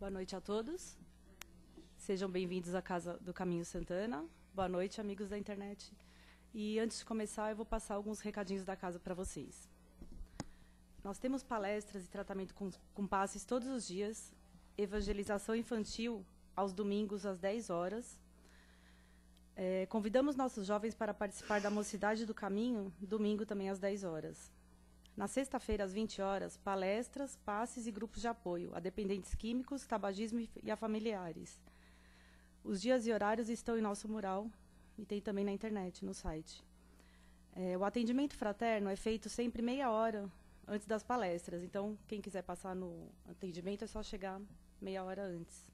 Boa noite a todos. Sejam bem-vindos à Casa do Caminho Santana. Boa noite, amigos da internet. E antes de começar, eu vou passar alguns recadinhos da casa para vocês. Nós temos palestras e tratamento com passes todos os dias, evangelização infantil aos domingos às 10 horas. Convidamos nossos jovens para participar da Mocidade do Caminho, domingo também às 10 horas. Na sexta-feira, às 20 horas, palestras, passes e grupos de apoio a dependentes químicos, tabagismo e a familiares. Os dias e horários estão em nosso mural e tem também na internet, no site. O atendimento fraterno é feito sempre meia hora antes das palestras. Então, quem quiser passar no atendimento é só chegar meia hora antes.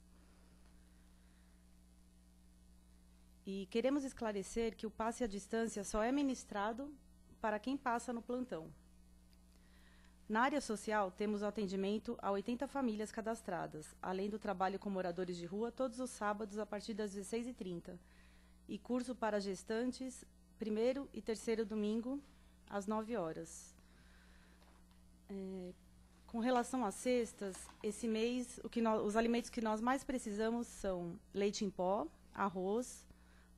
E queremos esclarecer que o passe à distância só é ministrado para quem passa no plantão. Na área social, temos o atendimento a 80 famílias cadastradas, além do trabalho com moradores de rua todos os sábados a partir das 16h30, e curso para gestantes, primeiro e terceiro domingo, às 9 horas. Com relação às cestas, esse mês, os alimentos que nós mais precisamos são leite em pó, arroz,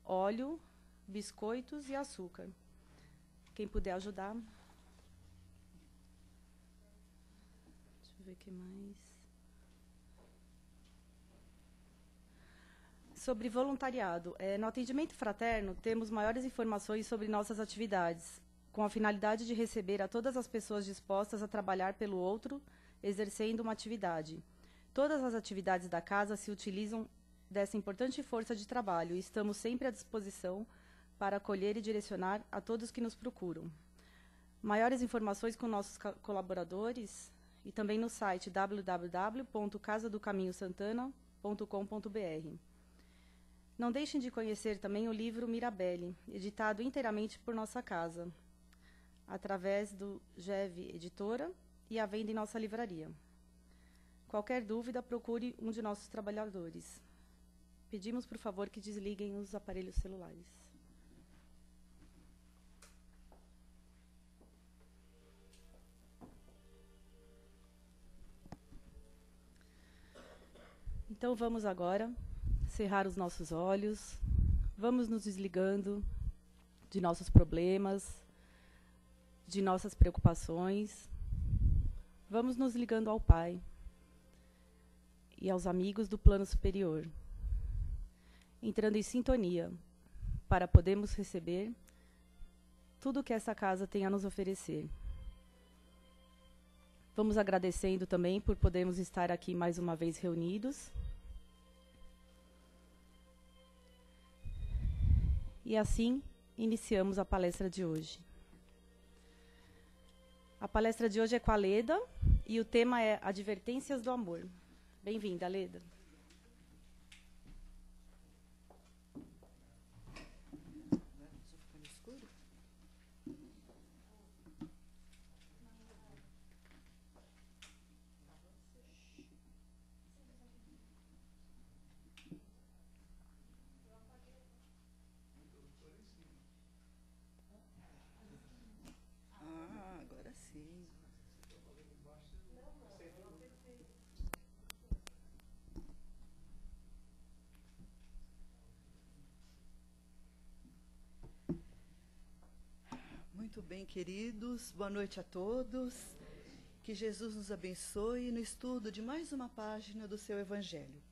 óleo, biscoitos e açúcar. Quem puder ajudar. Deixa eu ver o que mais. Sobre voluntariado. No atendimento fraterno, temos maiores informações sobre nossas atividades, com a finalidade de receber a todas as pessoas dispostas a trabalhar pelo outro, exercendo uma atividade. Todas as atividades da casa se utilizam dessa importante força de trabalho e estamos sempre à disposição para acolher e direcionar a todos que nos procuram. Maiores informações com nossos colaboradores e também no site www.casadocaminhosantana.com.br. Não deixem de conhecer também o livro Mirabelle, editado inteiramente por nossa casa, através do GEV Editora e à venda em nossa livraria. Qualquer dúvida, procure um de nossos trabalhadores. Pedimos, por favor, que desliguem os aparelhos celulares. Então, vamos agora cerrar os nossos olhos, vamos nos desligando de nossos problemas, de nossas preocupações, vamos nos ligando ao Pai e aos amigos do plano superior, entrando em sintonia para podermos receber tudo o que essa casa tem a nos oferecer. Vamos agradecendo também por podermos estar aqui mais uma vez reunidos. E assim, iniciamos a palestra de hoje. A palestra de hoje é com a Leda e o tema é Advertências do Amor. Bem-vinda, Leda. Agora sim. Muito bem, queridos. Boa noite a todos. Que Jesus nos abençoe no estudo de mais uma página do seu Evangelho.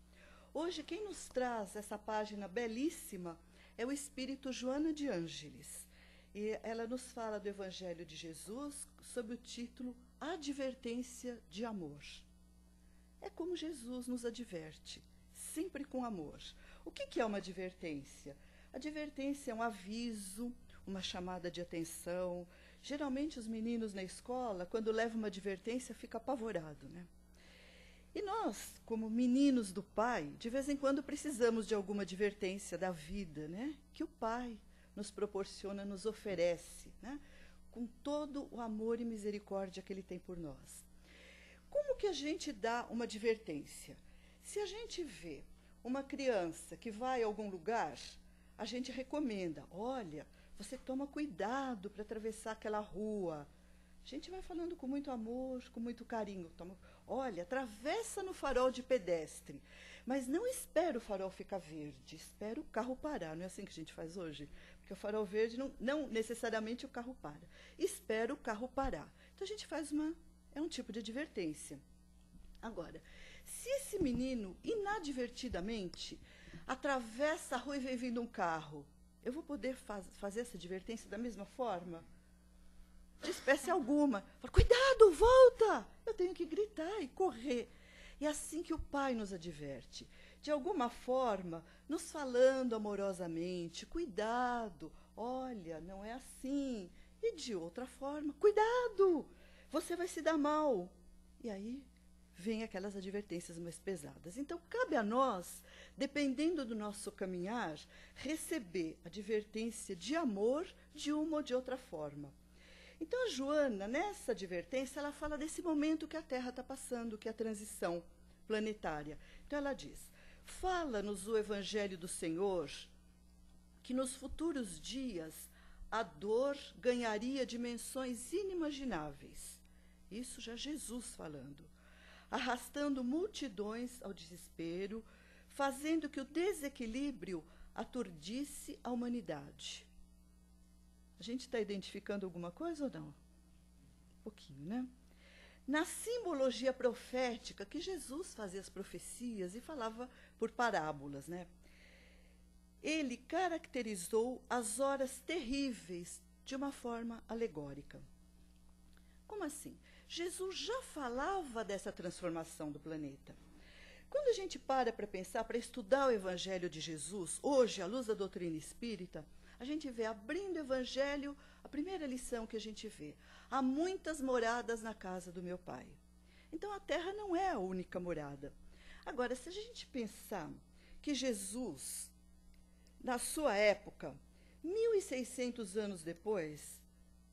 Hoje, quem nos traz essa página belíssima é o Espírito Joana de Ângeles. E ela nos fala do Evangelho de Jesus sob o título Advertência de Amor. É como Jesus nos adverte, sempre com amor. O que é uma advertência? Advertência é um aviso, uma chamada de atenção. Geralmente os meninos na escola, quando levam uma advertência, ficam apavorados, né? E nós, como meninos do Pai, de vez em quando precisamos de alguma advertência da vida, né? Que o Pai nos proporciona, nos oferece, né? Com todo o amor e misericórdia que Ele tem por nós. Como que a gente dá uma advertência? Se a gente vê uma criança que vai a algum lugar, a gente recomenda, olha, você toma cuidado para atravessar aquela rua. A gente vai falando com muito amor, com muito carinho. Olha, atravessa no farol de pedestre, mas não espera o farol ficar verde, espera o carro parar. Não é assim que a gente faz hoje? Porque o farol verde, não necessariamente o carro para. Espera o carro parar. Então, a gente faz é um tipo de advertência. Agora, se esse menino, inadvertidamente, atravessa a rua e vem vindo um carro, eu vou poder fazer essa advertência da mesma forma? De espécie alguma. Fala, cuidado, volta! Eu tenho que gritar e correr. E é assim que o Pai nos adverte. De alguma forma, nos falando amorosamente, cuidado, olha, não é assim. E de outra forma, cuidado, você vai se dar mal. E aí vem aquelas advertências mais pesadas. Então, cabe a nós, dependendo do nosso caminhar, receber advertência de amor de uma ou de outra forma. Então, a Joana, nessa advertência, ela fala desse momento que a Terra está passando, que é a transição planetária. Então, ela diz, fala-nos o Evangelho do Senhor, que nos futuros dias a dor ganharia dimensões inimagináveis. Isso já Jesus falando. Arrastando multidões ao desespero, fazendo que o desequilíbrio aturdisse a humanidade. A gente está identificando alguma coisa ou não? Um pouquinho, né? Na simbologia profética, que Jesus fazia as profecias e falava por parábolas, né? Ele caracterizou as horas terríveis de uma forma alegórica. Como assim? Jesus já falava dessa transformação do planeta. Quando a gente para pensar, para estudar o Evangelho de Jesus, hoje, à luz da doutrina espírita, a gente vê, abrindo o Evangelho, a primeira lição que a gente vê, há muitas moradas na casa do meu Pai. Então, a Terra não é a única morada. Agora, se a gente pensar que Jesus, na sua época, 1.600 anos depois,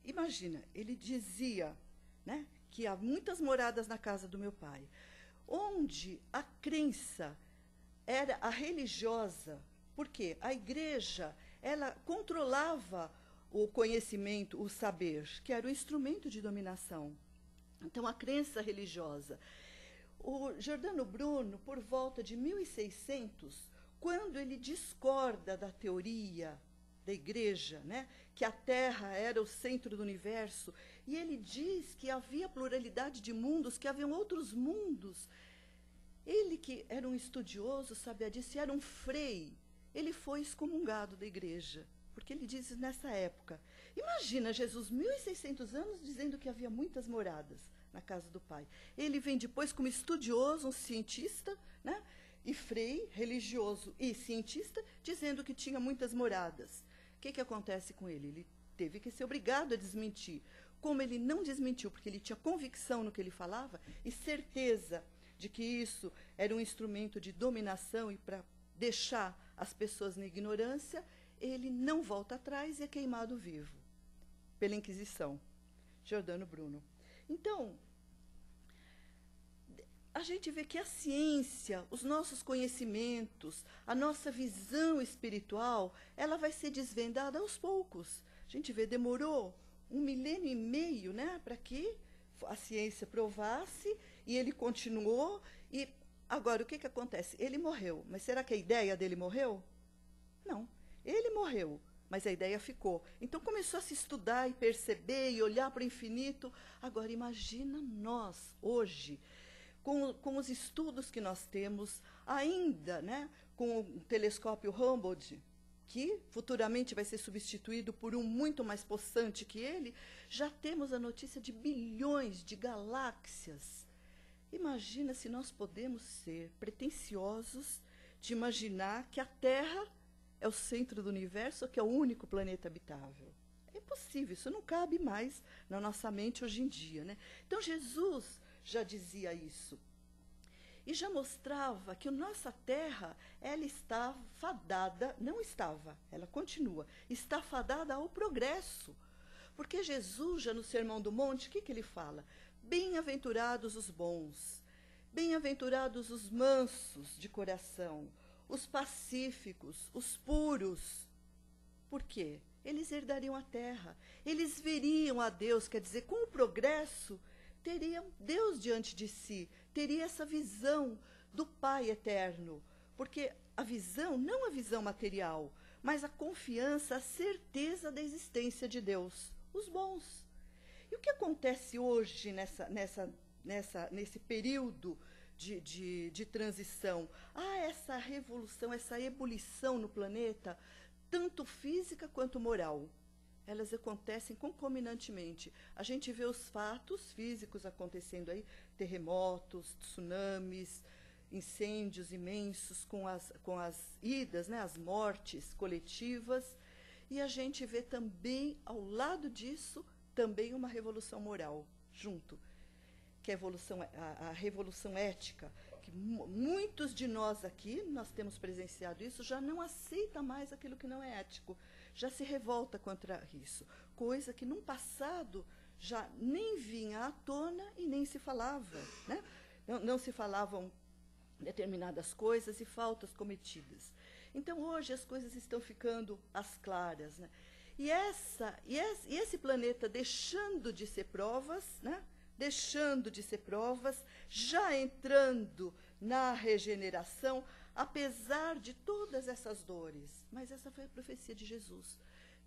imagina, ele dizia, né, que há muitas moradas na casa do meu Pai, onde a crença era a religiosa, porque a igreja, ela controlava o conhecimento, o saber, que era o instrumento de dominação. Então, a crença religiosa. O Giordano Bruno, por volta de 1600, quando ele discorda da teoria da igreja, né, que a Terra era o centro do universo, e ele diz que havia pluralidade de mundos, que haviam outros mundos. Ele, que era um estudioso, sabia disso, e era um frei, ele foi excomungado da igreja, porque ele diz nessa época. Imagina Jesus, 1.600 anos, dizendo que havia muitas moradas na casa do Pai. Ele vem depois como estudioso, um cientista, né, e frei, religioso e cientista, dizendo que tinha muitas moradas. O que acontece com ele? Ele teve que ser obrigado a desmentir. Como ele não desmentiu, porque ele tinha convicção no que ele falava e certeza de que isso era um instrumento de dominação e para deixar as pessoas na ignorância, ele não volta atrás e é queimado vivo pela Inquisição. Giordano Bruno. Então, a gente vê que a ciência, os nossos conhecimentos, a nossa visão espiritual, ela vai ser desvendada aos poucos. A gente vê, demorou 1,5 milênio, né, para que a ciência provasse, e ele continuou. E agora, o que acontece? Ele morreu, mas será que a ideia dele morreu? Não, ele morreu, mas a ideia ficou. Então, começou a se estudar e perceber e olhar para o infinito. Agora, imagina nós, hoje, com os estudos que nós temos, ainda, né, com o telescópio Hubble, que futuramente vai ser substituído por um muito mais possante que ele, já temos a notícia de bilhões de galáxias. Imagina se nós podemos ser pretensiosos de imaginar que a Terra é o centro do universo, que é o único planeta habitável. É impossível, isso não cabe mais na nossa mente hoje em dia, né? Então, Jesus já dizia isso. E já mostrava que a nossa Terra, ela está fadada, não estava, ela continua, está fadada ao progresso. Porque Jesus, já no Sermão do Monte, o que ele fala? Bem-aventurados os bons, bem-aventurados os mansos de coração, os pacíficos, os puros. Por quê? Eles herdariam a terra, eles veriam a Deus, quer dizer, com o progresso, teriam Deus diante de si, teria essa visão do Pai eterno, porque a visão, não a visão material, mas a confiança, a certeza da existência de Deus, os bons. E o que acontece hoje nesse período de transição? Há essa revolução, essa ebulição no planeta, tanto física quanto moral. Elas acontecem concomitantemente. A gente vê os fatos físicos acontecendo aí, terremotos, tsunamis, incêndios imensos com as idas, né, as mortes coletivas. E a gente vê também, ao lado disso, também uma revolução moral, junto, que é a revolução ética, que muitos de nós aqui, nós temos presenciado isso, já não aceita mais aquilo que não é ético, já se revolta contra isso, coisa que num passado já nem vinha à tona e nem se falava, né? Não se falavam determinadas coisas e faltas cometidas. Então, hoje, as coisas estão ficando às claras, né? E esse planeta deixando de ser provas, né? Deixando de ser provas, já entrando na regeneração, apesar de todas essas dores. Mas essa foi a profecia de Jesus.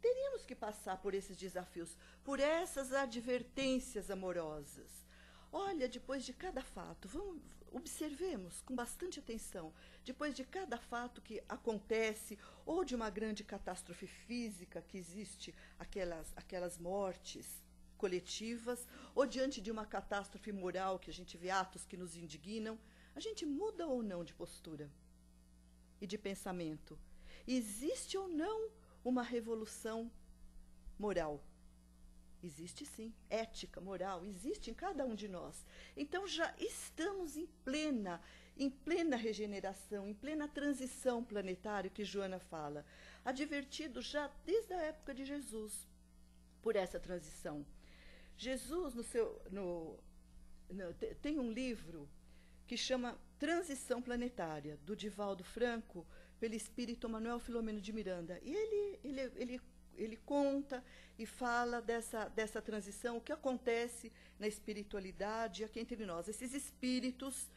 Teríamos que passar por esses desafios, por essas advertências amorosas. Olha, depois de cada fato, observemos com bastante atenção, depois de cada fato que acontece, ou de uma grande catástrofe física, que existe aquelas mortes coletivas, ou diante de uma catástrofe moral, que a gente vê atos que nos indignam, a gente muda ou não de postura e de pensamento? Existe ou não uma revolução moral? Existe sim, ética, moral, existe em cada um de nós. Então já estamos em plena regeneração, em plena transição planetária que Joana fala, advertido já desde a época de Jesus por essa transição. Jesus, tem um livro que chama Transição Planetária, do Divaldo Franco, pelo espírito Manuel Filomeno de Miranda. E ele conta e fala dessa transição, o que acontece na espiritualidade aqui entre nós. Esses espíritos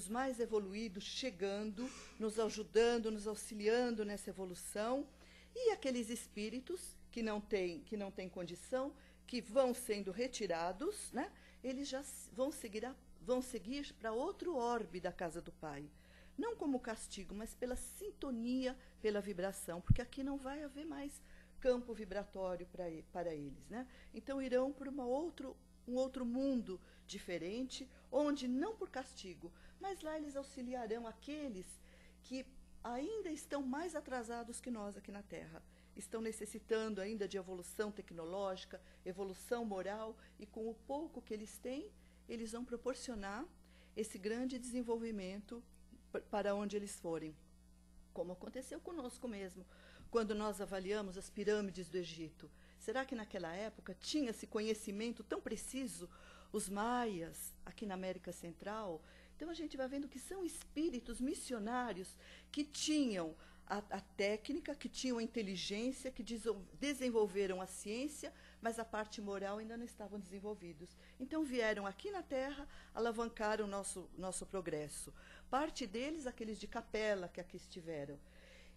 mais evoluídos chegando, nos ajudando, nos auxiliando nessa evolução, e aqueles espíritos que não têm condição, que vão sendo retirados, né? Eles já vão seguir para outro orbe da casa do Pai. Não como castigo, mas pela sintonia, pela vibração, porque aqui não vai haver mais campo vibratório para eles, né? Então irão para um outro mundo diferente, onde não por castigo, mas lá eles auxiliarão aqueles que ainda estão mais atrasados que nós aqui na Terra. Estão necessitando ainda de evolução tecnológica, evolução moral, e com o pouco que eles têm, eles vão proporcionar esse grande desenvolvimento para onde eles forem. Como aconteceu conosco mesmo, quando nós avaliamos as pirâmides do Egito. Será que naquela época tinha esse conhecimento tão preciso? Os maias, aqui na América Central. Então a gente vai vendo que são espíritos missionários que tinham a técnica, que tinham a inteligência, que desenvolveram a ciência, mas a parte moral ainda não estavam desenvolvidos. Então vieram aqui na Terra, alavancaram o nosso progresso. Parte deles, aqueles de Capela, que aqui estiveram.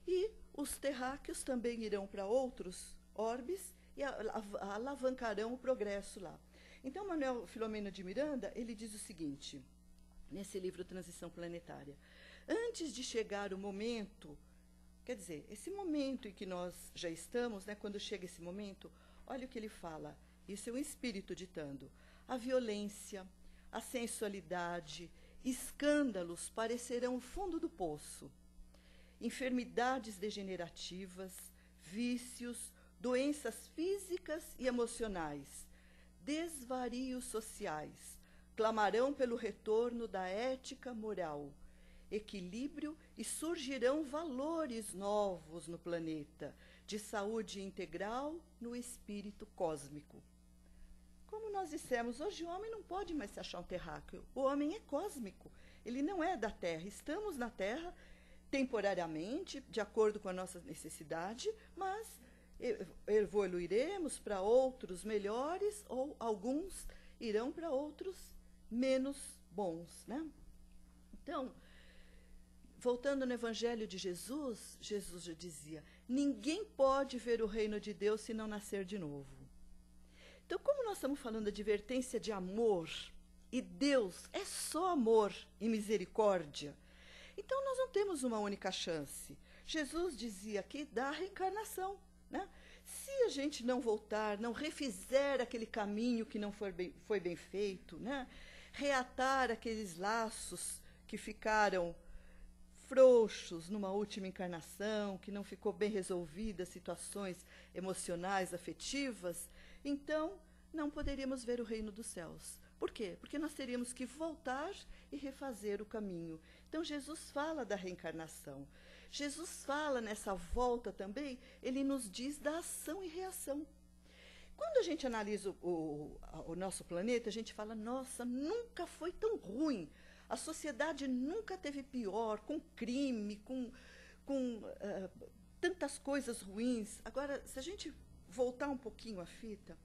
E os terráqueos também irão para outros orbes e alavancarão o progresso lá. Então, Manuel Filomeno de Miranda, ele diz o seguinte, nesse livro Transição Planetária: antes de chegar o momento, quer dizer, esse momento em que nós já estamos, né, quando chega esse momento, olha o que ele fala, isso é um espírito ditando: a violência, a sensualidade, escândalos parecerão o fundo do poço. Enfermidades degenerativas, vícios, doenças físicas e emocionais, desvarios sociais, clamarão pelo retorno da ética moral, equilíbrio, e surgirão valores novos no planeta, de saúde integral no espírito cósmico. Como nós dissemos, hoje o homem não pode mais se achar um terráqueo. O homem é cósmico, ele não é da Terra. Estamos na Terra temporariamente, de acordo com a nossa necessidade, mas evoluiremos para outros melhores, ou alguns irão para outros menos bons, né? Então, voltando no Evangelho de Jesus, Jesus já dizia: ninguém pode ver o reino de Deus se não nascer de novo. Então, como nós estamos falando da advertência de amor, e Deus é só amor e misericórdia, então nós não temos uma única chance. Jesus dizia aqui da reencarnação, né? Se a gente não voltar, não refizer aquele caminho que não foi bem feito, né? Reatar aqueles laços que ficaram frouxos numa última encarnação, que não ficou bem resolvida, situações emocionais, afetivas, então não poderíamos ver o reino dos céus. Por quê? Porque nós teríamos que voltar e refazer o caminho. Então, Jesus fala da reencarnação. Jesus fala nessa volta também, ele nos diz da ação e reação. Quando a gente analisa o nosso planeta, a gente fala: nossa, nunca foi tão ruim. A sociedade nunca teve pior, com crime, com tantas coisas ruins. Agora, se a gente voltar um pouquinho a fita,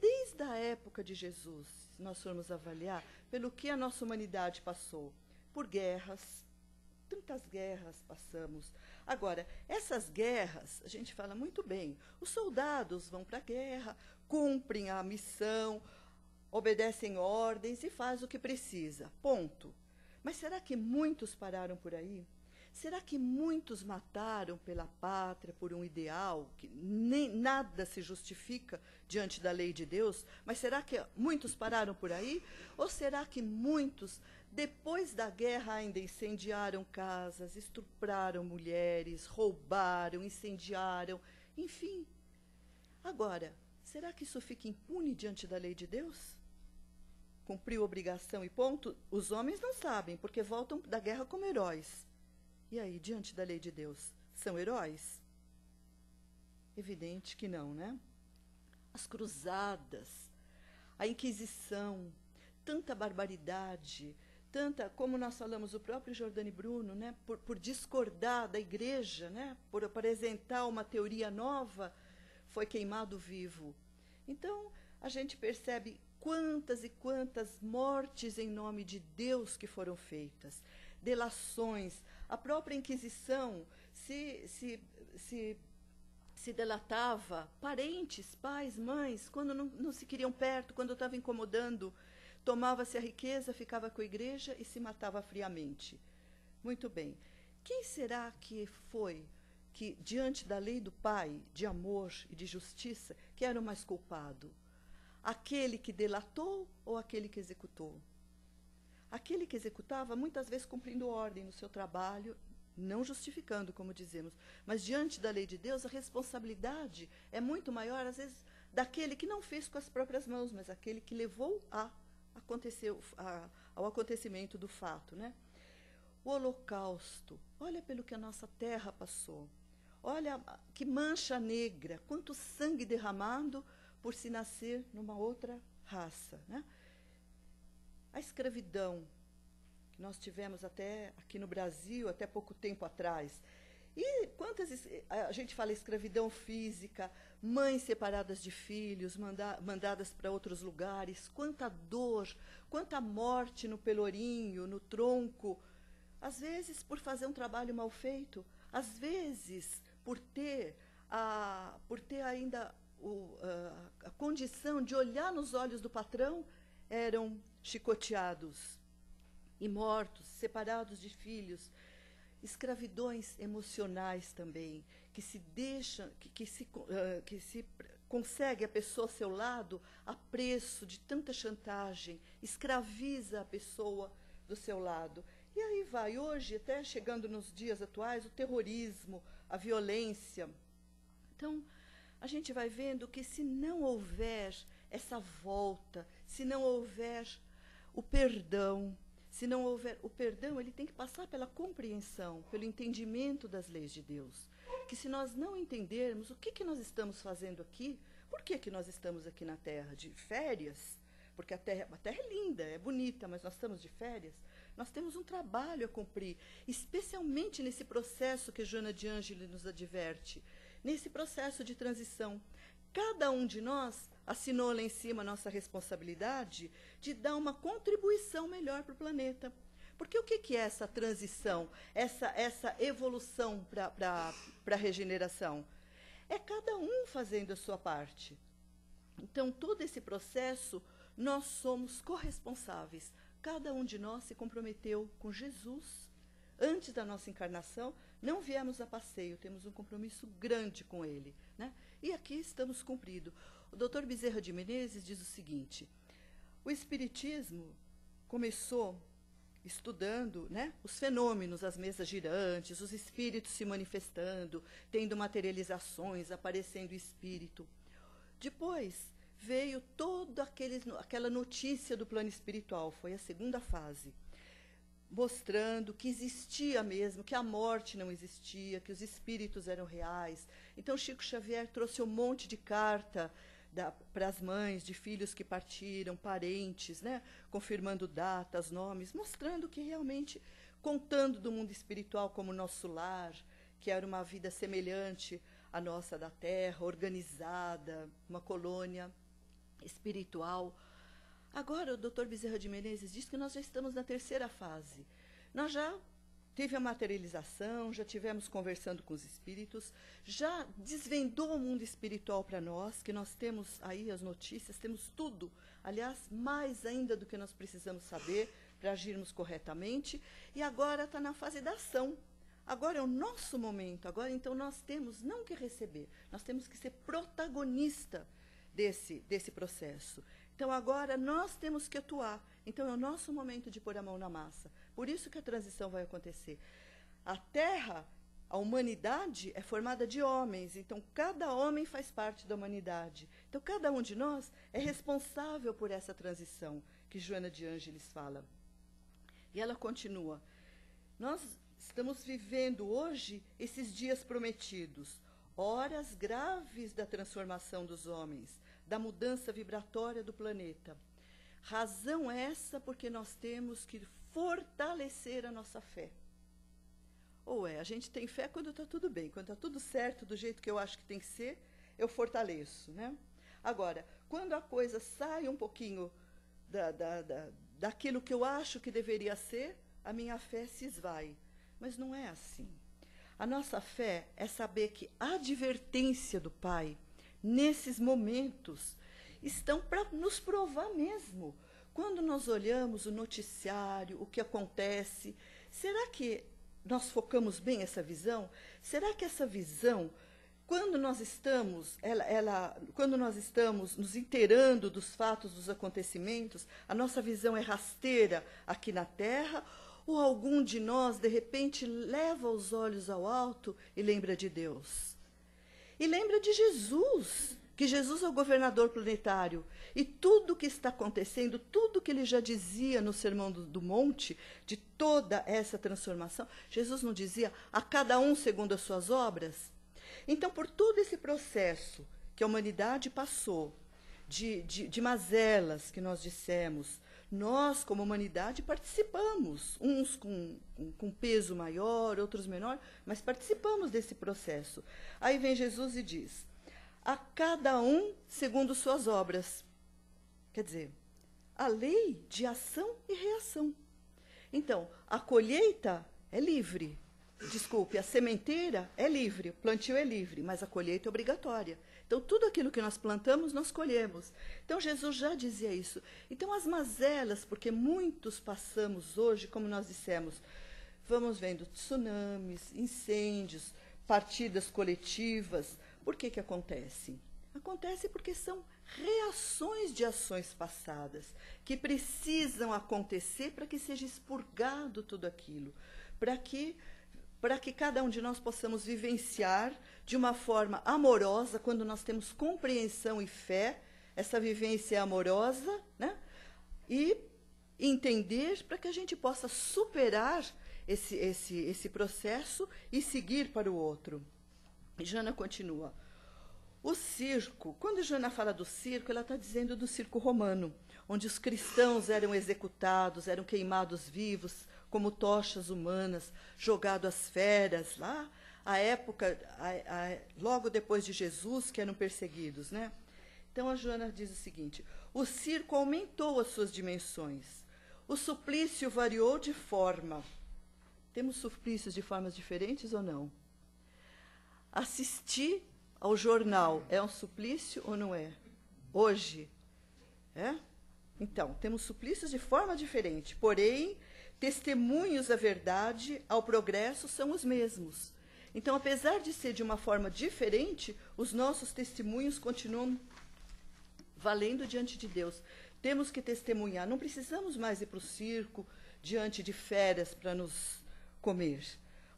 desde a época de Jesus, se nós formos avaliar, pelo que a nossa humanidade passou, por guerras, tantas guerras passamos. Agora, essas guerras, a gente fala muito bem, os soldados vão para a guerra, cumprem a missão, obedecem ordens e fazem o que precisa, ponto. Mas será que muitos pararam por aí? Será que muitos mataram pela pátria, por um ideal, que nem nada se justifica diante da lei de Deus? Mas será que muitos pararam por aí? Ou será que muitos, depois da guerra, ainda incendiaram casas, estupraram mulheres, roubaram, incendiaram, enfim? Agora, será que isso fica impune diante da lei de Deus? Cumpriu obrigação e ponto? Os homens não sabem, porque voltam da guerra como heróis. E aí, diante da lei de Deus, são heróis? Evidente que não, né? As cruzadas, a Inquisição, tanta barbaridade, tanta, como nós falamos, o próprio Giordani Bruno, né, por discordar da igreja, né, por apresentar uma teoria nova, foi queimado vivo. Então, a gente percebe quantas e quantas mortes em nome de Deus que foram feitas, delações. A própria Inquisição se delatava parentes, pais, mães, quando não se queriam perto, quando estava incomodando, tomava-se a riqueza, ficava com a igreja e se matava friamente. Muito bem. Quem será que foi que, diante da lei do Pai, de amor e de justiça, que era o mais culpado? Aquele que delatou ou aquele que executou? Aquele que executava, muitas vezes cumprindo ordem no seu trabalho, não justificando, como dizemos, mas diante da lei de Deus, a responsabilidade é muito maior, às vezes, daquele que não fez com as próprias mãos, mas aquele que levou ao acontecimento do fato, né? O Holocausto, olha pelo que a nossa terra passou, olha que mancha negra, quanto sangue derramado por se nascer numa outra raça, né? A escravidão, que nós tivemos até aqui no Brasil, até pouco tempo atrás. E quantas, a gente fala escravidão física, mães separadas de filhos, mandadas para outros lugares, quanta dor, quanta morte no pelourinho, no tronco, às vezes por fazer um trabalho mal feito, às vezes por ter ainda a condição de olhar nos olhos do patrão, eram chicoteados e mortos, separados de filhos. Escravidões emocionais também, que se consegue a pessoa ao seu lado a preço de tanta chantagem, escraviza a pessoa do seu lado. E aí vai, hoje, até chegando nos dias atuais, o terrorismo, a violência. Então, a gente vai vendo que se não houver essa volta, se não houver o perdão, se não houver o perdão, ele tem que passar pela compreensão, pelo entendimento das leis de Deus. Que se nós não entendermos o que nós estamos fazendo aqui, por que nós estamos aqui na Terra? De férias? Porque a terra é linda, é bonita, mas nós estamos de férias. Nós temos um trabalho a cumprir, especialmente nesse processo que Joana de Ângeli nos adverte, nesse processo de transição. cada um de nós assinou lá em cima a nossa responsabilidade de dar uma contribuição melhor para o planeta. Porque o que é essa transição, essa evolução para a regeneração? É cada um fazendo a sua parte. Então, todo esse processo, nós somos corresponsáveis. Cada um de nós se comprometeu com Jesus. Antes da nossa encarnação, não viemos a passeio, temos um compromisso grande com Ele, né? E aqui estamos cumprindo. O Dr. Bezerra de Menezes diz o seguinte: o Espiritismo começou estudando, né, os fenômenos, as mesas girantes, os espíritos se manifestando, tendo materializações, aparecendo espírito. Depois veio toda aquela notícia do plano espiritual, foi a segunda fase, mostrando que existia mesmo, que a morte não existia, que os espíritos eram reais. Então Chico Xavier trouxe um monte de carta para as mães de filhos que partiram, parentes, né, confirmando datas, nomes, mostrando que realmente, contando do mundo espiritual como nosso lar, que era uma vida semelhante à nossa da Terra, organizada, uma colônia espiritual. Agora o Dr. Bezerra de Menezes diz que nós já estamos na terceira fase. Nós já teve a materialização, já tivemos conversando com os espíritos, já desvendou o mundo espiritual para nós, que nós temos aí as notícias, temos tudo, aliás, mais ainda do que nós precisamos saber para agirmos corretamente, e agora está na fase da ação. Agora é o nosso momento, agora então nós temos não que receber, nós temos que ser protagonista desse processo. Então agora nós temos que atuar, então é o nosso momento de pôr a mão na massa. Por isso que a transição vai acontecer. A Terra, a humanidade, é formada de homens. Então, cada homem faz parte da humanidade. Então, cada um de nós é responsável por essa transição que Joana de Ângeles fala. E ela continua. Nós estamos vivendo hoje esses dias prometidos, horas graves da transformação dos homens, da mudança vibratória do planeta. Razão essa porque nós temos que fortalecer a nossa fé. Ou a gente tem fé quando está tudo bem, quando está tudo certo, do jeito que eu acho que tem que ser, eu fortaleço, né? Agora, quando a coisa sai um pouquinho daquilo que eu acho que deveria ser, a minha fé se esvai. Mas não é assim. A nossa fé é saber que a advertência do Pai, nesses momentos, estão para nos provar mesmo. Quando nós olhamos o noticiário, o que acontece, será que nós focamos bem essa visão? Será que essa visão, quando nós estamos, quando nós estamos nos inteirando dos fatos, dos acontecimentos, a nossa visão é rasteira aqui na Terra, ou algum de nós, de repente, leva os olhos ao alto e lembra de Deus? E lembra de Jesus, que Jesus é o governador planetário. E tudo o que está acontecendo, tudo que ele já dizia no Sermão do Monte, de toda essa transformação, Jesus não dizia a cada um segundo as suas obras? Então, por todo esse processo que a humanidade passou, de mazelas que nós dissemos, nós, como humanidade, participamos, uns com peso maior, outros menor, mas participamos desse processo. Aí vem Jesus e diz, a cada um segundo suas obras. Quer dizer, a lei de ação e reação. Então, a colheita é livre. Desculpe, a sementeira é livre, o plantio é livre, mas a colheita é obrigatória. Então, tudo aquilo que nós plantamos, nós colhemos. Então, Jesus já dizia isso. Então, as mazelas, porque muitos passamos hoje, como nós dissemos, vamos vendo tsunamis, incêndios, partidas coletivas. Por que acontece? Acontece porque são reações de ações passadas que precisam acontecer para que seja expurgado tudo aquilo, para que cada um de nós possamos vivenciar de uma forma amorosa, quando nós temos compreensão e fé, essa vivência é amorosa, né? E entender para que a gente possa superar esse processo e seguir para o outro. E Joana continua. O circo, quando Joana fala do circo, ela está dizendo do circo romano, onde os cristãos eram executados, eram queimados vivos, como tochas humanas, jogados às feras, lá a época, logo depois de Jesus, que eram perseguidos, né? Então, a Joana diz o seguinte: o circo aumentou as suas dimensões. O suplício variou de forma. Temos suplícios de formas diferentes ou não? Assistir ao jornal é um suplício ou não é? Hoje, é? Então, temos suplícios de forma diferente, porém, testemunhos da verdade ao progresso são os mesmos. Então, apesar de ser de uma forma diferente, os nossos testemunhos continuam valendo diante de Deus. Temos que testemunhar. Não precisamos mais ir para o circo, diante de feras, para nos comer.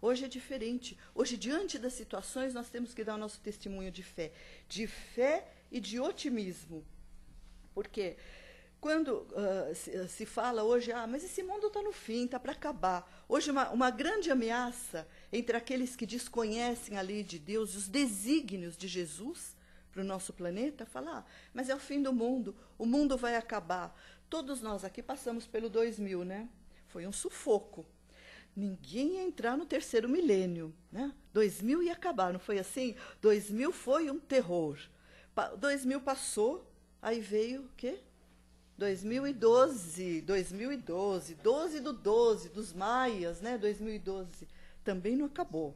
Hoje é diferente. Hoje, diante das situações, nós temos que dar o nosso testemunho de fé e de otimismo. Porque quando se fala hoje, mas esse mundo está no fim, está para acabar. Hoje, uma grande ameaça entre aqueles que desconhecem a lei de Deus e os desígnios de Jesus para o nosso planeta, falar, mas é o fim do mundo, o mundo vai acabar. Todos nós aqui passamos pelo 2000, né? Foi um sufoco. Ninguém ia entrar no terceiro milênio, né? 2000 ia acabar, não foi assim? 2000 foi um terror. 2000 passou, aí veio o quê? 2012, 12 do 12, dos maias, né? 2012. Também não acabou,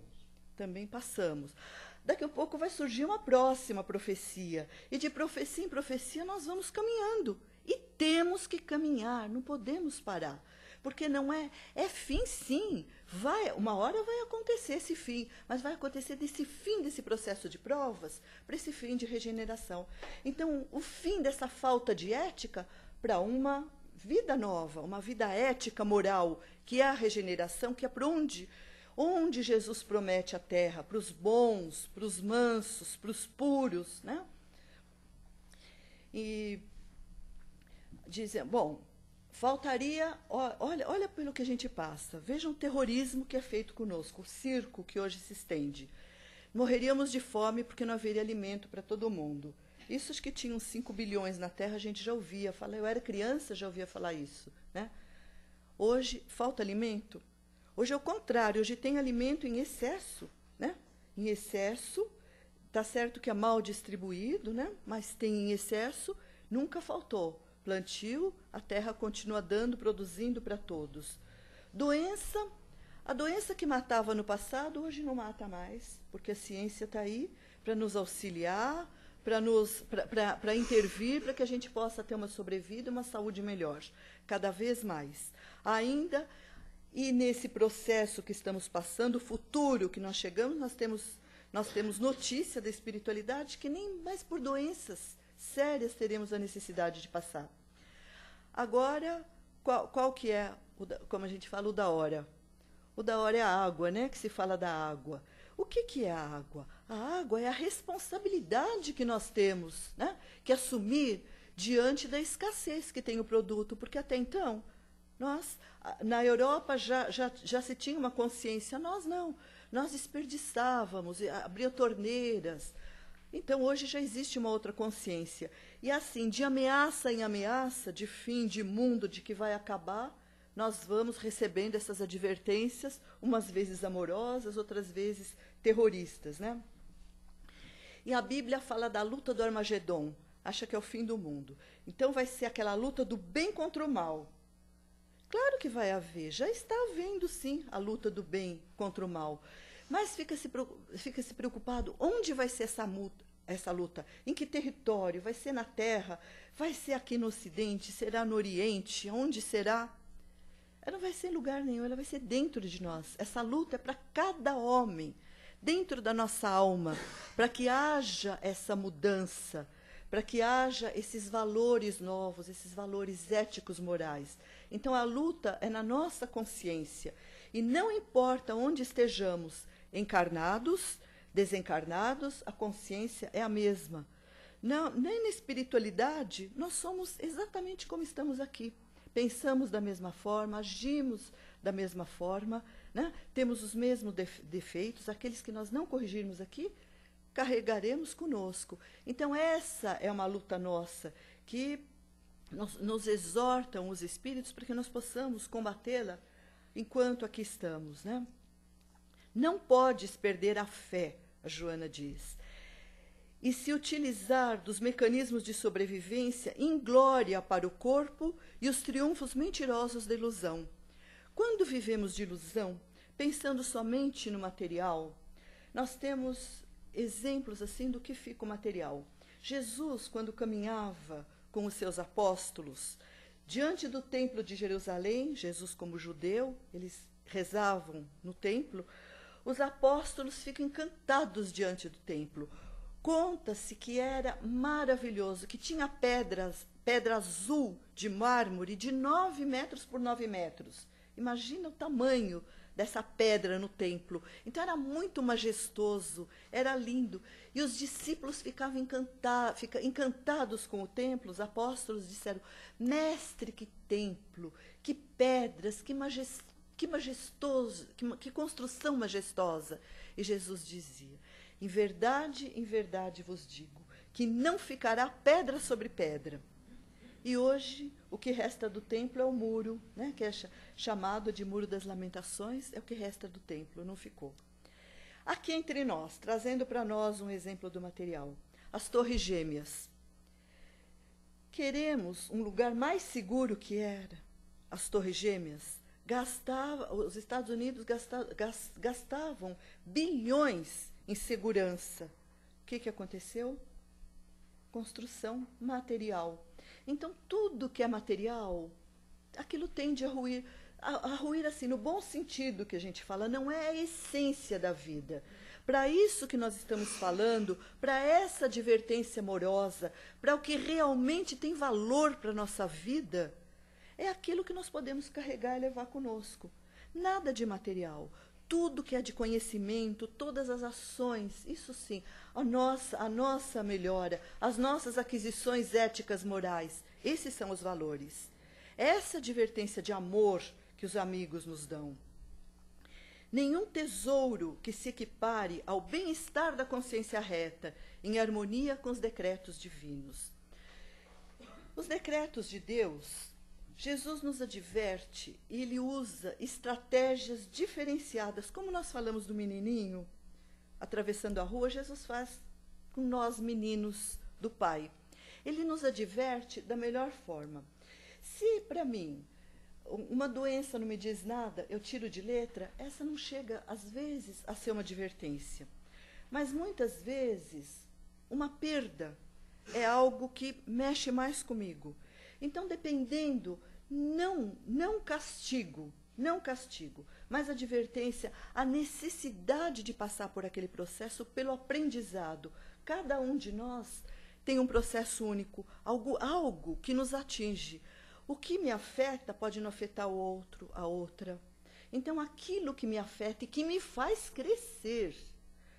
também passamos. Daqui a pouco vai surgir uma próxima profecia. E de profecia em profecia nós vamos caminhando. E temos que caminhar, não podemos parar. Porque não é fim sim. Uma hora vai acontecer esse fim, mas vai acontecer desse fim desse processo de provas para esse fim de regeneração. Então, o fim dessa falta de ética para uma vida nova, uma vida ética, moral, que é a regeneração, que é para onde Jesus promete a terra, para os bons, para os mansos, para os puros, né? E dizem, bom, faltaria, olha pelo que a gente passa, vejam o terrorismo que é feito conosco, o circo que hoje se estende. Morreríamos de fome porque não haveria alimento para todo mundo. Isso acho que tinha uns 5 bilhões na Terra, a gente já ouvia falar, eu era criança, já ouvia falar isso, né? Hoje, falta alimento? Hoje é o contrário, hoje tem alimento em excesso, né? Em excesso, está certo que é mal distribuído, né? Mas tem em excesso, nunca faltou. Plantio, a terra continua dando, produzindo para todos. Doença, a doença que matava no passado, hoje não mata mais, porque a ciência está aí para nos auxiliar, para intervir, para que a gente possa ter uma sobrevida e uma saúde melhor, cada vez mais. Ainda, e nesse processo que estamos passando, o futuro que nós chegamos, nós temos notícia da espiritualidade que nem mais por doenças sérias teremos a necessidade de passar. Agora, qual que é, como a gente fala, o da hora? O da hora é a água, né? Que se fala da água. O que é a água? A água é a responsabilidade que nós temos, né? Que assumir diante da escassez que tem o produto, porque até então, nós, na Europa já se tinha uma consciência, nós não. Nós desperdiçávamos, abria torneiras. Então, hoje já existe uma outra consciência. E assim, de ameaça em ameaça, de fim de mundo, de que vai acabar, nós vamos recebendo essas advertências, umas vezes amorosas, outras vezes terroristas, né? E a Bíblia fala da luta do Armagedon, acha que é o fim do mundo. Então, vai ser aquela luta do bem contra o mal. Claro que vai haver, já está havendo, sim, a luta do bem contra o mal. Mas fica-se preocupado, onde vai ser essa luta? Em que território? Vai ser na terra? Vai ser aqui no Ocidente? Será no Oriente? Onde será? Ela não vai ser em lugar nenhum, ela vai ser dentro de nós. Essa luta é para cada homem, dentro da nossa alma, para que haja essa mudança, para que haja esses valores novos, esses valores éticos, morais. Então, a luta é na nossa consciência. E não importa onde estejamos, encarnados, desencarnados, a consciência é a mesma. Não, nem na espiritualidade, nós somos exatamente como estamos aqui. Pensamos da mesma forma, agimos da mesma forma, né? Temos os mesmos defeitos, aqueles que nós não corrigirmos aqui, carregaremos conosco. Então, essa é uma luta nossa, que nos exortam os espíritos para que nós possamos combatê-la enquanto aqui estamos, né? Não podes perder a fé, a Joana diz, e se utilizar dos mecanismos de sobrevivência inglória para o corpo e os triunfos mentirosos da ilusão. Quando vivemos de ilusão, pensando somente no material, nós temos exemplos assim do que fica o material. Jesus, quando caminhava com os seus apóstolos, diante do templo de Jerusalém, Jesus como judeu, eles rezavam no templo, os apóstolos ficam encantados diante do templo. Conta-se que era maravilhoso, que tinha pedra azul de mármore de 9 metros por 9 metros. Imagina o tamanho dessa pedra no templo. Então era muito majestoso, era lindo. E os discípulos ficavam encantados com o templo. Os apóstolos disseram: mestre, que templo, que pedras, que majestoso, que construção majestosa. E Jesus dizia: em verdade vos digo, que não ficará pedra sobre pedra. E hoje, o que resta do templo é o muro, né, que é chamado de Muro das Lamentações, é o que resta do templo, não ficou. Aqui entre nós, trazendo para nós um exemplo do material, as Torres Gêmeas. Queremos um lugar mais seguro que era as Torres Gêmeas. Os Estados Unidos gastavam bilhões em segurança. O que aconteceu? Construção material. Então, tudo que é material, aquilo tende a ruir. A ruir assim, no bom sentido que a gente fala, não é a essência da vida. Para isso que nós estamos falando, para essa advertência amorosa, para o que realmente tem valor para a nossa vida, é aquilo que nós podemos carregar e levar conosco. Nada de material. Tudo que é de conhecimento, todas as ações, isso sim, a nossa melhora, as nossas aquisições éticas morais, esses são os valores. Essa advertência de amor que os amigos nos dão. Nenhum tesouro que se equipare ao bem-estar da consciência reta, em harmonia com os decretos divinos. Os decretos de Deus, Jesus nos adverte e ele usa estratégias diferenciadas. Como nós falamos do menininho atravessando a rua, Jesus faz com nós meninos do Pai. Ele nos adverte da melhor forma. Se para mim uma doença não me diz nada, eu tiro de letra, essa não chega às vezes a ser uma advertência. Mas muitas vezes uma perda é algo que mexe mais comigo. Então, dependendo, não castigo, mas advertência, a necessidade de passar por aquele processo pelo aprendizado. Cada um de nós tem um processo único, algo que nos atinge. O que me afeta pode não afetar o outro, a outra. Então, aquilo que me afeta e que me faz crescer,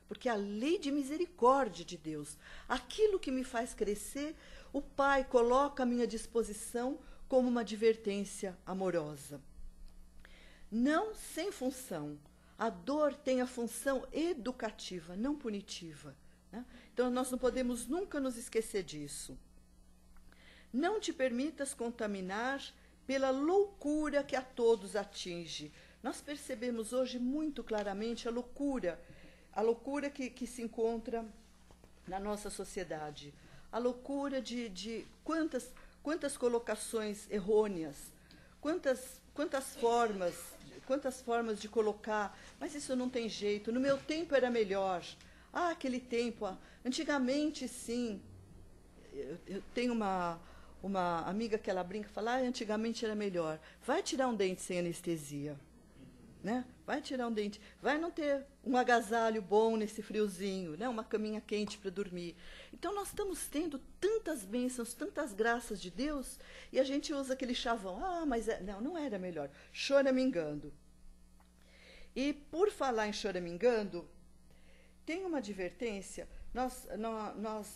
porque a lei de misericórdia de Deus, aquilo que me faz crescer, o Pai coloca à minha disposição como uma advertência amorosa. Não sem função. A dor tem a função educativa, não punitiva, né? Então, nós não podemos nunca nos esquecer disso. Não te permitas contaminar pela loucura que a todos atinge. Nós percebemos hoje muito claramente a loucura que se encontra na nossa sociedade. A loucura de quantas colocações errôneas, quantas formas de colocar, mas isso não tem jeito, no meu tempo era melhor. Ah, aquele tempo, antigamente sim. Eu tenho uma amiga que ela brinca e fala: antigamente era melhor. Vai tirar um dente sem anestesia, né? Vai tirar um dente, vai não ter um agasalho bom nesse friozinho, né? Uma caminha quente para dormir. Então nós estamos tendo tantas bênçãos, tantas graças de Deus, e a gente usa aquele chavão. Mas não era melhor. Choramingando. E por falar em choramingando, tem uma advertência. Nós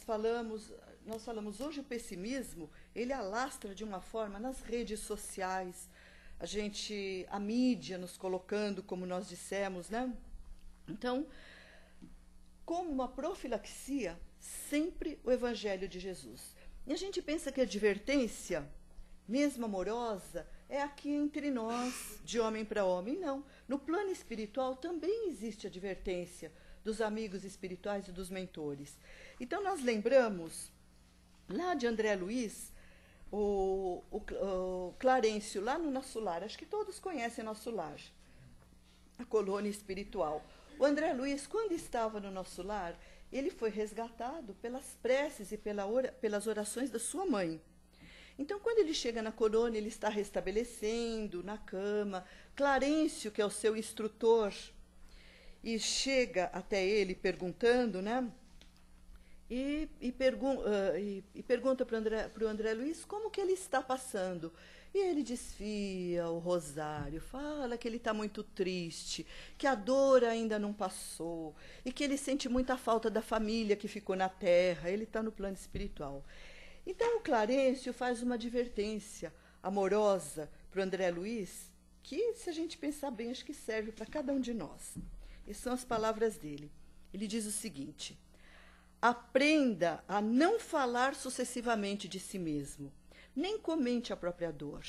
falamos hoje, o pessimismo, ele alastra de uma forma nas redes sociais, a mídia nos colocando, como nós dissemos, né? Então, como uma profilaxia, sempre o Evangelho de Jesus. E a gente pensa que a advertência, mesmo amorosa, é aqui entre nós, de homem para homem, não. No plano espiritual também existe advertência dos amigos espirituais e dos mentores. Então, nós lembramos, lá de André Luiz, o Clarencio, lá no Nosso Lar, acho que todos conhecem Nosso Lar, a colônia espiritual. O André Luiz, quando estava no Nosso Lar, ele foi resgatado pelas preces e pelas orações da sua mãe. Então, quando ele chega na colônia, ele está restabelecendo na cama. Clarencio, que é o seu instrutor, e chega até ele perguntando, né? E pergunta para o André Luiz como que ele está passando. E ele desfia o rosário, fala que ele está muito triste, que a dor ainda não passou, e que ele sente muita falta da família que ficou na terra, ele está no plano espiritual. Então o Clarencio faz uma advertência amorosa para o André Luiz, que, se a gente pensar bem, acho que serve para cada um de nós. Essas são as palavras dele. Ele diz o seguinte: aprenda a não falar sucessivamente de si mesmo, nem comente a própria dor.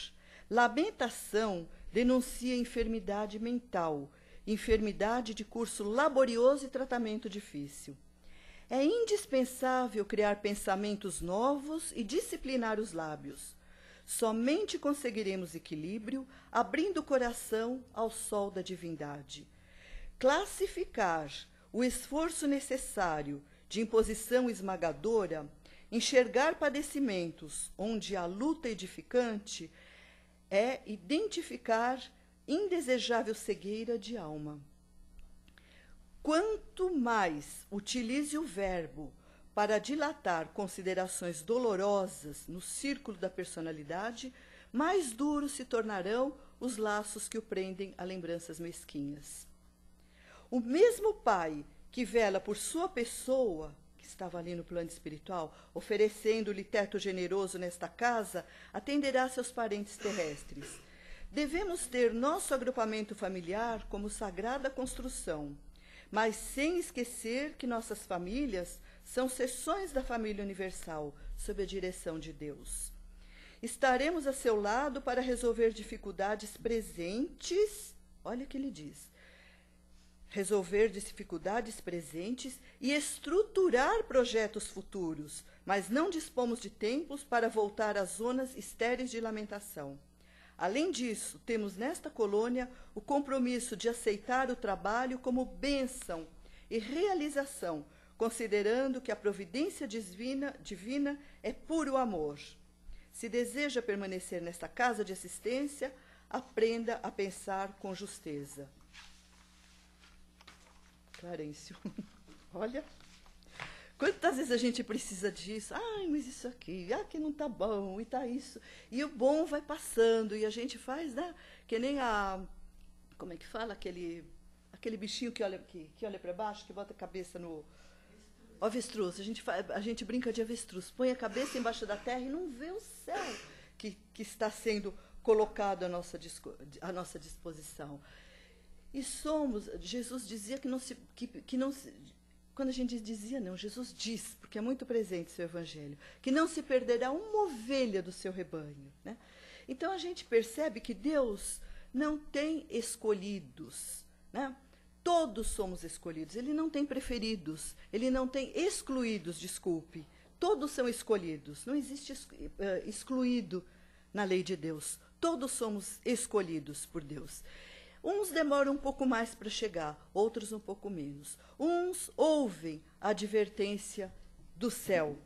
Lamentação denuncia enfermidade mental, enfermidade de curso laborioso e tratamento difícil. É indispensável criar pensamentos novos e disciplinar os lábios. Somente conseguiremos equilíbrio abrindo o coração ao sol da divindade. Classificar o esforço necessário de imposição esmagadora, enxergar padecimentos onde há luta edificante, é identificar indesejável cegueira de alma. Quanto mais utilize o verbo para dilatar considerações dolorosas no círculo da personalidade, mais duros se tornarão os laços que o prendem a lembranças mesquinhas. O mesmo pai que vela por sua pessoa, que estava ali no plano espiritual, oferecendo-lhe teto generoso nesta casa, atenderá seus parentes terrestres. Devemos ter nosso agrupamento familiar como sagrada construção, mas sem esquecer que nossas famílias são seções da família universal, sob a direção de Deus. Estaremos a seu lado para resolver dificuldades presentes, olha o que ele diz, resolver dificuldades presentes e estruturar projetos futuros, mas não dispomos de tempos para voltar às zonas estéreis de lamentação. Além disso, temos nesta colônia o compromisso de aceitar o trabalho como bênção e realização, considerando que a providência divina é puro amor. Se deseja permanecer nesta casa de assistência, aprenda a pensar com justeza. Clarencio, olha, quantas vezes a gente precisa disso? Ai, mas isso aqui não tá bom, e tá isso. E o bom vai passando, e a gente faz, né? Que nem como é que fala? Aquele bichinho que olha para baixo, que bota a cabeça no... Avestruz, a gente brinca de avestruz. Põe a cabeça embaixo da terra e não vê o céu que está sendo colocado à nossa disposição. E Jesus dizia que não se... Quando a gente dizia, não, Jesus diz, porque é muito presente seu evangelho, que não se perderá uma ovelha do seu rebanho, né? Então a gente percebe que Deus não tem escolhidos, né? Todos somos escolhidos, ele não tem preferidos, ele não tem excluídos, desculpe. Todos são escolhidos, não existe excluído na lei de Deus. Todos somos escolhidos por Deus. Uns demoram um pouco mais para chegar, outros um pouco menos. Uns ouvem a advertência do céu,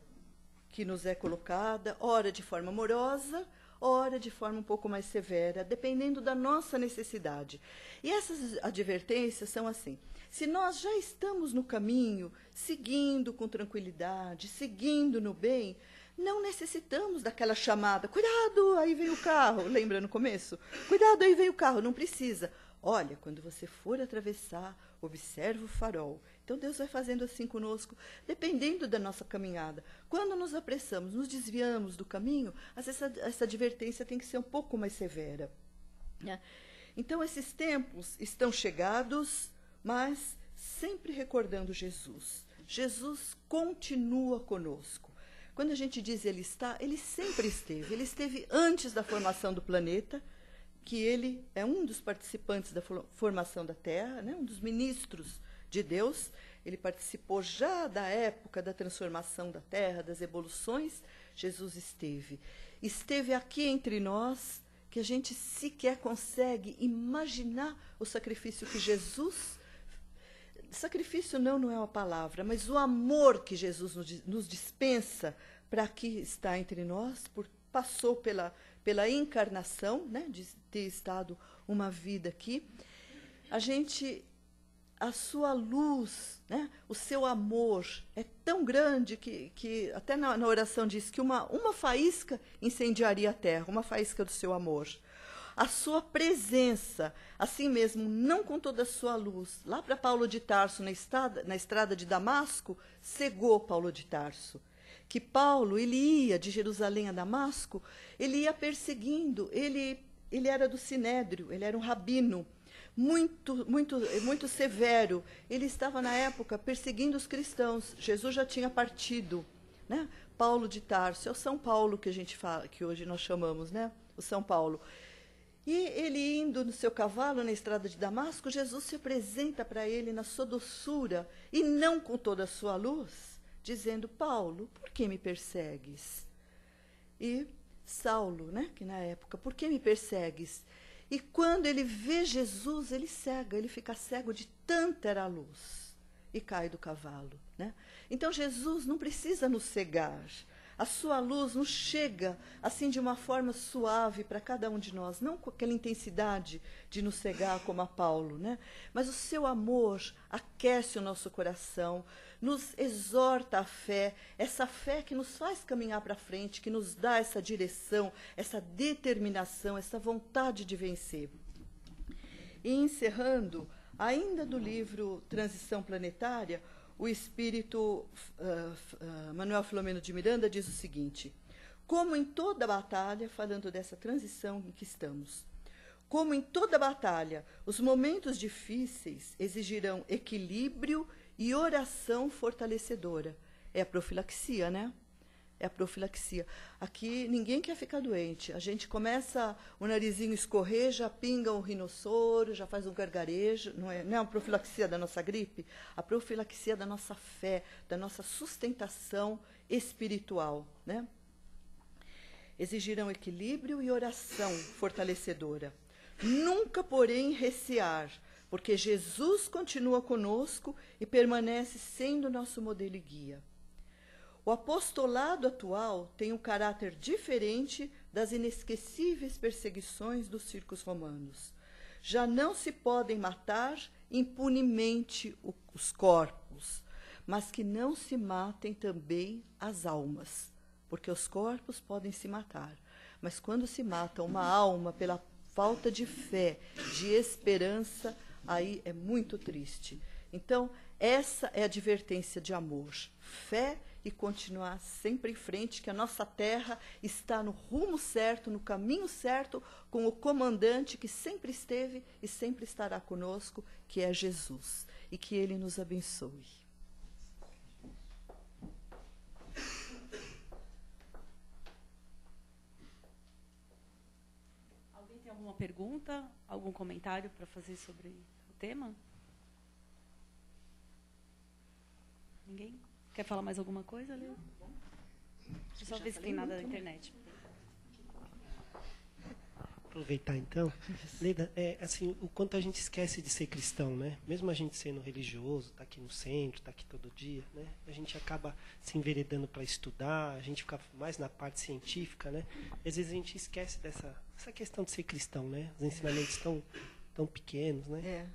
que nos é colocada, ora de forma amorosa, ora de forma um pouco mais severa, dependendo da nossa necessidade. E essas advertências são assim: se nós já estamos no caminho, seguindo com tranquilidade, seguindo no bem, não necessitamos daquela chamada, cuidado, aí vem o carro, lembra no começo? Cuidado, aí vem o carro, não precisa. Olha, quando você for atravessar, observe o farol. Então, Deus vai fazendo assim conosco, dependendo da nossa caminhada. Quando nos apressamos, nos desviamos do caminho, essa advertência tem que ser um pouco mais severa, né? Então, esses tempos estão chegados, mas sempre recordando Jesus. Jesus continua conosco. Quando a gente diz ele está, ele sempre esteve. Ele esteve antes da formação do planeta, que ele é um dos participantes da formação da Terra, né, um dos ministros de Deus. Ele participou já da época da transformação da Terra, das evoluções. Jesus esteve aqui entre nós, que a gente sequer consegue imaginar o sacrifício que Jesus... Sacrifício não é uma palavra, mas o amor que Jesus nos dispensa para aqui estar entre nós, passou pela encarnação, né, de ter estado uma vida aqui. A sua luz, né, o seu amor é tão grande que até na oração diz que uma faísca incendiaria a terra, uma faísca do seu amor. A sua presença, assim mesmo, não com toda a sua luz, lá para Paulo de Tarso, na estrada de Damasco, cegou Paulo de Tarso. Que Paulo, ele ia de Jerusalém a Damasco, ele ia perseguindo, ele era do Sinédrio, ele era um rabino, muito severo. Ele estava, na época, perseguindo os cristãos. Jesus já tinha partido, né? Paulo de Tarso, é o São Paulo que a gente fala, que hoje nós chamamos, né? O São Paulo. E ele indo no seu cavalo na estrada de Damasco, Jesus se apresenta para ele na sua doçura e não com toda a sua luz, dizendo: Paulo, por que me persegues? E Saulo, né, que na época, por que me persegues? E quando ele vê Jesus, ele fica cego de tanta era a luz e cai do cavalo, né? Então Jesus não precisa nos cegar. A sua luz nos chega assim de uma forma suave para cada um de nós, não com aquela intensidade de nos cegar como a Paulo, né? Mas o seu amor aquece o nosso coração, nos exorta a fé, essa fé que nos faz caminhar para frente, que nos dá essa direção, essa determinação, essa vontade de vencer. E encerrando, ainda do livro Transição Planetária, o espírito Manuel Filomeno de Miranda diz o seguinte: como em toda batalha, falando dessa transição em que estamos, como em toda batalha, os momentos difíceis exigirão equilíbrio e oração fortalecedora. É a profilaxia, né? É a profilaxia. Aqui ninguém quer ficar doente. A gente começa, o narizinho escorrer, já pinga um rinossoro, já faz um gargarejo. Não é uma profilaxia da nossa gripe? A profilaxia da nossa fé, da nossa sustentação espiritual, né? Exigirão equilíbrio e oração fortalecedora. Nunca, porém, recear, porque Jesus continua conosco e permanece sendo nosso modelo e guia. O apostolado atual tem um caráter diferente das inesquecíveis perseguições dos circos romanos. Já não se podem matar impunemente os corpos, mas que não se matem também as almas, porque os corpos podem se matar, mas quando se mata uma alma pela falta de fé, de esperança, aí é muito triste. Então, essa é a advertência de amor, fé e continuar sempre em frente, que a nossa terra está no rumo certo, no caminho certo, com o comandante que sempre esteve e sempre estará conosco, que é Jesus. E que Ele nos abençoe. Alguém tem alguma pergunta, algum comentário para fazer sobre o tema? Ninguém? Quer falar mais alguma coisa, Leo? Deixa eu só ver se tem nada na internet. Aproveitar então, Leda, assim, o quanto a gente esquece de ser cristão, né? Mesmo a gente sendo religioso, tá aqui no centro, tá aqui todo dia, né? A gente acaba se enveredando para estudar, a gente fica mais na parte científica, né? Às vezes a gente esquece dessa questão de ser cristão, né? Os ensinamentos tão pequenos, né? É.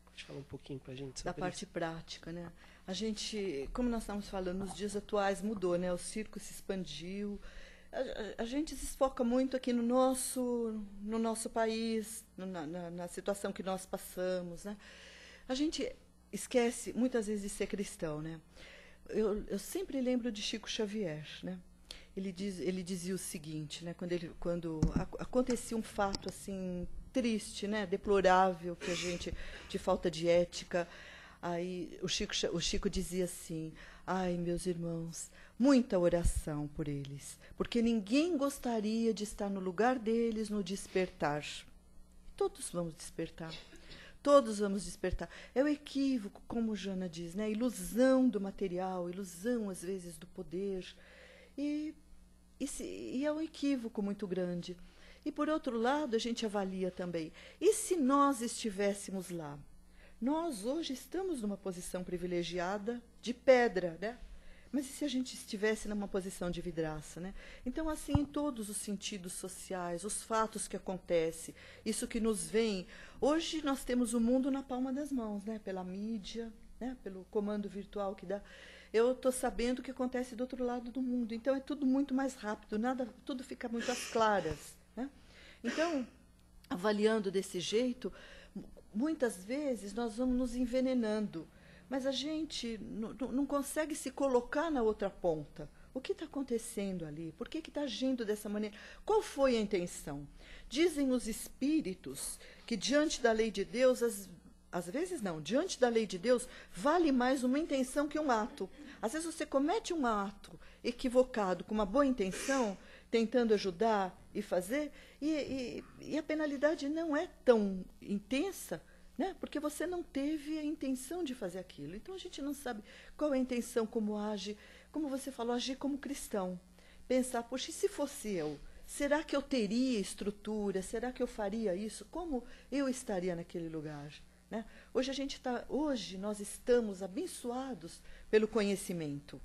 Pode falar um pouquinho para a gente sobre da parte prática, né? A gente, como nós estamos falando, nos dias atuais mudou, né? O circo se expandiu. A gente se foca muito aqui no nosso país, na situação que nós passamos, né? A gente esquece muitas vezes de ser cristão, né? Eu sempre lembro de Chico Xavier, né? Ele dizia o seguinte, né? Quando acontecia um fato assim triste, né? Deplorável, que a gente, de falta de ética, aí o Chico dizia assim: ai, meus irmãos, muita oração por eles, porque ninguém gostaria de estar no lugar deles no despertar. todos vamos despertar. Todos vamos despertar. É o equívoco, como Joana diz, né? A ilusão do material, ilusão, às vezes, do poder. E é um equívoco muito grande. E, por outro lado, a gente avalia também. E se nós estivéssemos lá? Nós, hoje, estamos numa posição privilegiada de pedra, né? Mas e se a gente estivesse numa posição de vidraça, né? Então, assim, em todos os sentidos sociais, os fatos que acontecem, isso que nos vem. Hoje nós temos o mundo na palma das mãos, né? Pela mídia, né? Pelo comando virtual que dá. Eu estou sabendo o que acontece do outro lado do mundo. Então, é tudo muito mais rápido, tudo fica muito às claras, né? Então, avaliando desse jeito, muitas vezes nós vamos nos envenenando. Mas a gente não consegue se colocar na outra ponta. O que está acontecendo ali? Por que está agindo dessa maneira? Qual foi a intenção? Dizem os espíritos que diante da lei de Deus, às vezes não, diante da lei de Deus, vale mais uma intenção que um ato. Às vezes você comete um ato equivocado, com uma boa intenção, tentando ajudar e fazer, e a penalidade não é tão intensa, né? Porque você não teve a intenção de fazer aquilo. Então, a gente não sabe qual é a intenção, como age, como você falou, agir como cristão. Pensar, poxa, e se fosse eu? Será que eu teria estrutura? Será que eu faria isso? Como eu estaria naquele lugar? Né? Hoje nós estamos abençoados pelo conhecimento.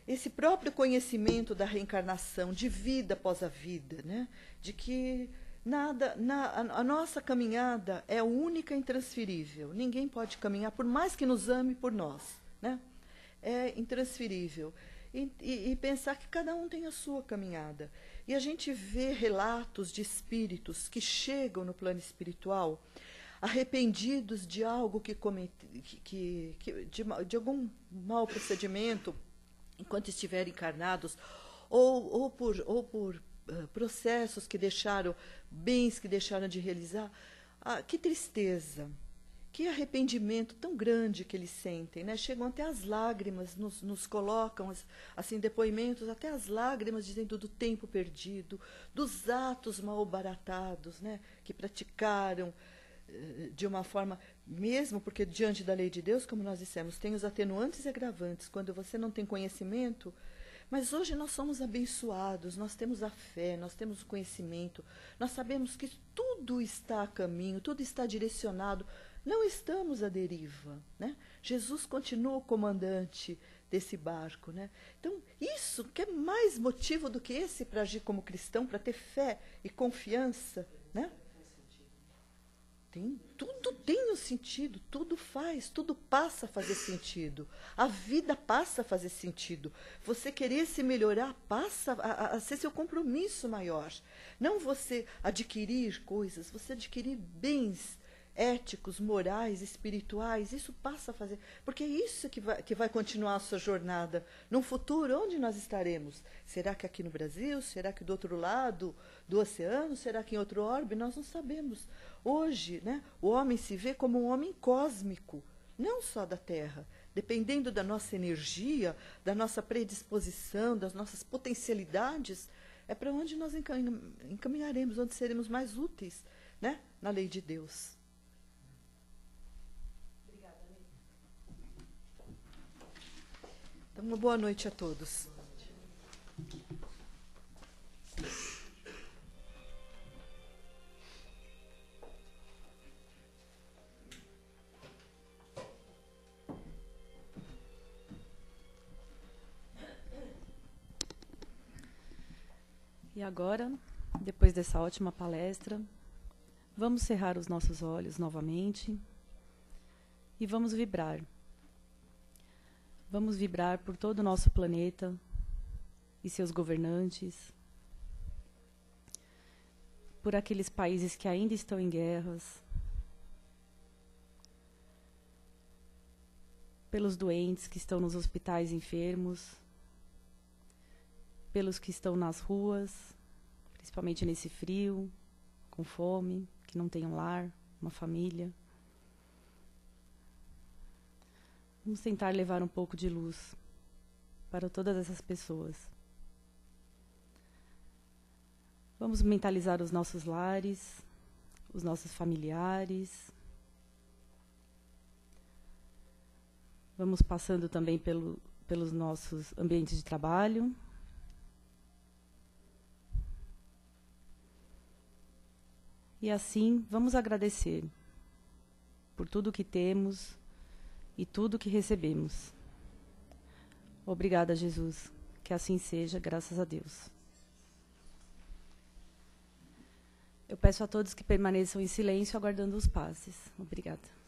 Esse próprio conhecimento da reencarnação, de vida após a vida, né? De que a nossa caminhada é única e intransferível. Ninguém pode caminhar, por mais que nos ame por nós, né? É intransferível. E pensar que cada um tem a sua caminhada. E a gente vê relatos de espíritos que chegam no plano espiritual arrependidos de algo de algum mau procedimento enquanto estiverem encarnados, ou por processos que deixaram, bens que deixaram de realizar. Que tristeza, que arrependimento tão grande que eles sentem, né? Chegam até as lágrimas, nos colocam assim depoimentos, até as lágrimas, dizendo do tempo perdido, dos atos mal baratados, né? Que praticaram de uma forma, mesmo porque diante da lei de Deus, como nós dissemos, tem os atenuantes e agravantes, quando você não tem conhecimento. Mas hoje nós somos abençoados, nós temos a fé, nós temos o conhecimento, nós sabemos que tudo está a caminho, tudo está direcionado, não estamos à deriva, né? Jesus continua o comandante desse barco, né? Então, isso que é mais motivo do que esse para agir como cristão, para ter fé e confiança, né? Tudo tem um sentido, tudo passa a fazer sentido. A vida passa a fazer sentido. Você querer se melhorar passa a ser seu compromisso maior. Não você adquirir coisas, você adquirir bens éticos, morais, espirituais, isso passa a fazer. Porque é isso que vai continuar a sua jornada. Num futuro, onde nós estaremos? Será que aqui no Brasil? Será que do outro lado do oceano? Será que em outro orbe? Nós não sabemos. Hoje, né, o homem se vê como um homem cósmico, não só da Terra. Dependendo da nossa energia, da nossa predisposição, das nossas potencialidades, é para onde nós encaminharemos, onde seremos mais úteis, né, na lei de Deus. Obrigada, amiga. Então, uma boa noite a todos. E agora, depois dessa ótima palestra, vamos cerrar os nossos olhos novamente e vamos vibrar. Vamos vibrar por todo o nosso planeta e seus governantes, por aqueles países que ainda estão em guerras, pelos doentes que estão nos hospitais enfermos, pelos que estão nas ruas, principalmente nesse frio, com fome, que não tem um lar, uma família. Vamos tentar levar um pouco de luz para todas essas pessoas. Vamos mentalizar os nossos lares, os nossos familiares. Vamos passando também pelos nossos ambientes de trabalho. E assim, vamos agradecer por tudo que temos e tudo que recebemos. Obrigada, Jesus. Que assim seja, graças a Deus. Eu peço a todos que permaneçam em silêncio, aguardando os passes. Obrigada.